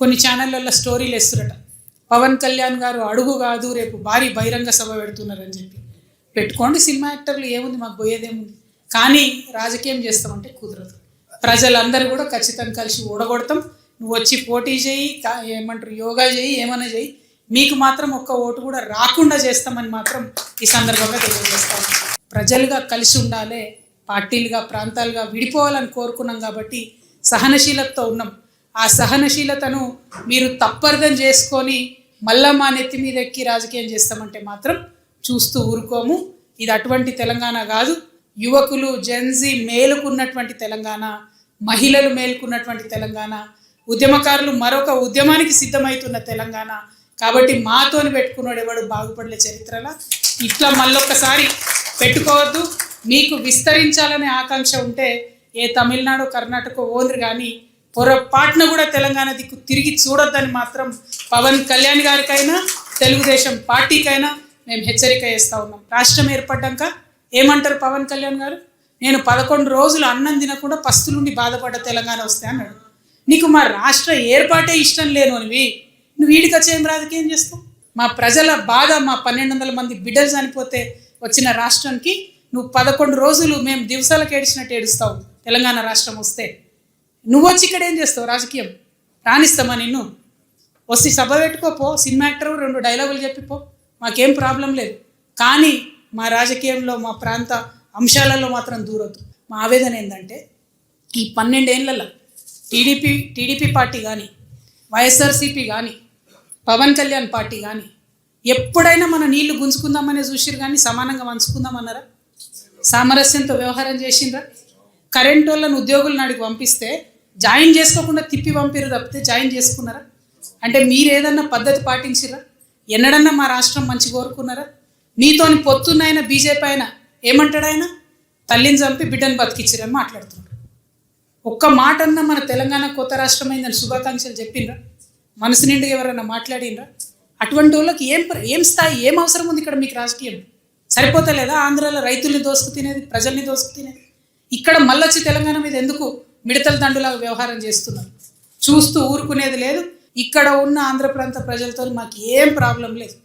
కొన్ని ఛానళ్ళల్లో స్టోరీలు వేస్తురట, పవన్ కళ్యాణ్ గారు అడుగు కాదు రేపు భారీ బహిరంగ సభ పెడుతున్నారని చెప్పి. పెట్టుకోండి, సినిమా యాక్టర్లు ఏముంది, మాకు పోయేదేముంది. కానీ రాజకీయం చేస్తామంటే కుదరదు. ప్రజలందరూ కూడా ఖచ్చితంగా కలిసి ఓడగొడతాం. నువ్వు వచ్చి పోటీ చేయి, ఏమంటారు యోగా చేయి, ఏమైనా చేయి, మీకు మాత్రం ఒక్క ఓటు కూడా రాకుండా చేస్తామని మాత్రం ఈ సందర్భంగా తెలియజేస్తాం. ప్రజలుగా కలిసి ఉండాలి, పార్టీలుగా ప్రాంతాలుగా విడిపోవాలని కోరుకున్నాం కాబట్టి సహనశీలతతో ఉన్నాం. ఆ సహనశీలతను మీరు తప్పర్థం చేసుకొని మళ్ళా మా నెత్తి మీద ఎక్కి రాజకీయం చేస్తామంటే మాత్రం చూస్తూ ఊరుకోము. ఇది అటువంటి తెలంగాణ కాదు. యువకులు జెన్జీ మేలుకున్నటువంటి తెలంగాణ, మహిళలు మేలుకున్నటువంటి తెలంగాణ, ఉద్యమకారులు మరొక ఉద్యమానికి సిద్ధమవుతున్న తెలంగాణ. కాబట్టి మాతోని పెట్టుకున్నాడు ఎవడు బాగుపడలే చరిత్రలా. ఇట్లా మళ్ళొక్కసారి పెట్టుకోవద్దు. మీకు విస్తరించాలనే ఆకాంక్ష ఉంటే ఏ తమిళనాడు కర్ణాటక ఓన్రు కానీ పొరపాటున కూడా తెలంగాణ దిక్కు తిరిగి చూడొద్దని మాత్రం పవన్ కళ్యాణ్ గారికైనా తెలుగుదేశం పార్టీకైనా మేము హెచ్చరిక చేస్తూ ఉన్నాం. రాష్ట్రం ఏర్పడ్డాక ఏమంటారు పవన్ కళ్యాణ్ గారు, నేను 11 రోజులు అన్నం తినకుండా పస్తులుండి బాధపడ్డ తెలంగాణ వస్తే అన్నాడు. నీకు మా రాష్ట్ర ఏర్పాటే ఇష్టం లేను అనివి నువ్వు వీడికి వచ్చేం రాజకీయం చేస్తావు? మా ప్రజల బాధ, మా 1200 మంది బిడ్డలు చనిపోతే వచ్చిన రాష్ట్రానికి నువ్వు 11 రోజులు మేము దివసాలకు ఏడిచినట్టు ఏడుస్తావు. తెలంగాణ రాష్ట్రం వస్తే నువ్వు వచ్చి ఇక్కడ ఏం చేస్తావు? రాజకీయం రాణిస్తామా నిన్ను? వస్తే సభ పెట్టుకోపో, సినిమా యాక్టర్ 2 డైలాగులు చెప్పిపో, మాకేం ప్రాబ్లం లేదు. కానీ మా రాజకీయంలో మా ప్రాంత అంశాలలో మాత్రం దూరొద్దు. మా ఆవేదన ఏంటంటే ఈ 12 ఏళ్లలో టీడీపీ పార్టీ కానీ, వైఎస్ఆర్సీపీ కానీ, పవన్ కళ్యాణ్ పార్టీ కానీ ఎప్పుడైనా మన నీళ్లు గుంజుకుందామనే చూసిరు కానీ సమానంగా పంచుకుందామన్నారా? సామరస్యంతో వ్యవహారం చేసిండ్రా? కరెంట్ వాళ్ళని ఉద్యోగులను అడిగి పంపిస్తే జాయిన్ చేసుకోకుండా తిప్పి పంపిరు తప్పితే జాయిన్ చేసుకున్నారా? అంటే మీరు ఏదన్నా పద్ధతి పాటించిరా? ఎన్నడన్నా మా రాష్ట్రం మంచి కోరుకున్నారా? మీతోని పొత్తున్న బీజేపీ ఆయన ఏమంటాడు? ఆయన తల్లిని చంపి బిడ్డను బతికిచ్చిరని మాట్లాడుతున్నాడు. ఒక్క మాట అన్నా మన తెలంగాణ కొత్త రాష్ట్రం అయిందని శుభాకాంక్షలు చెప్పిండ్రా? మనసు నిండుగా ఎవరన్నా మాట్లాడినరా? అటువంటి వాళ్ళకి ఏం స్థాయి, ఏం అవసరం ఉంది ఇక్కడ? మీకు రాజకీయం సరిపోతలేదా? ఆంధ్రాలో రైతుల్ని దోసుకు తినేది, ప్రజల్ని దోసుకు తినేది, ఇక్కడ మళ్ళొచ్చి తెలంగాణ మీద ఎందుకు మిడతల దండులాగా వ్యవహారం చేస్తున్నారు? చూస్తూ ఊరుకునేది లేదు. ఇక్కడ ఉన్న ఆంధ్ర ప్రాంత ప్రజలతో మాకు ఏం ప్రాబ్లం లేదు,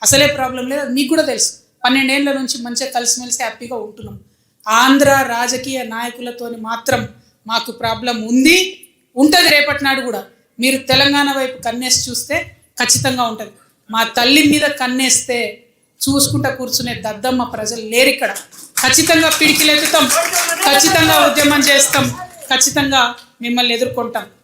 అసలే ప్రాబ్లం లేదు. అది మీకు కూడా తెలుసు. 12 ఏళ్ల నుంచి మంచిగా కలిసిమెలిసి హ్యాపీగా ఉంటున్నాం. ఆంధ్ర రాజకీయ నాయకులతోని మాత్రం మాకు ప్రాబ్లం ఉంది, ఉంటుంది. రేపటి నాడు కూడా మీరు తెలంగాణ వైపు కన్నేసి చూస్తే ఖచ్చితంగా ఉంటుంది. మా తల్లి మీద కన్నేస్తే చూసుకుంటా కూర్చునే దద్దమ్మ ప్రజలు లేరు ఇక్కడ. ఖచ్చితంగా పిడికిలెత్తుతాం, ఖచ్చితంగా ఉద్యమం చేస్తాం, ఖచ్చితంగా మిమ్మల్ని ఎదుర్కొంటాం.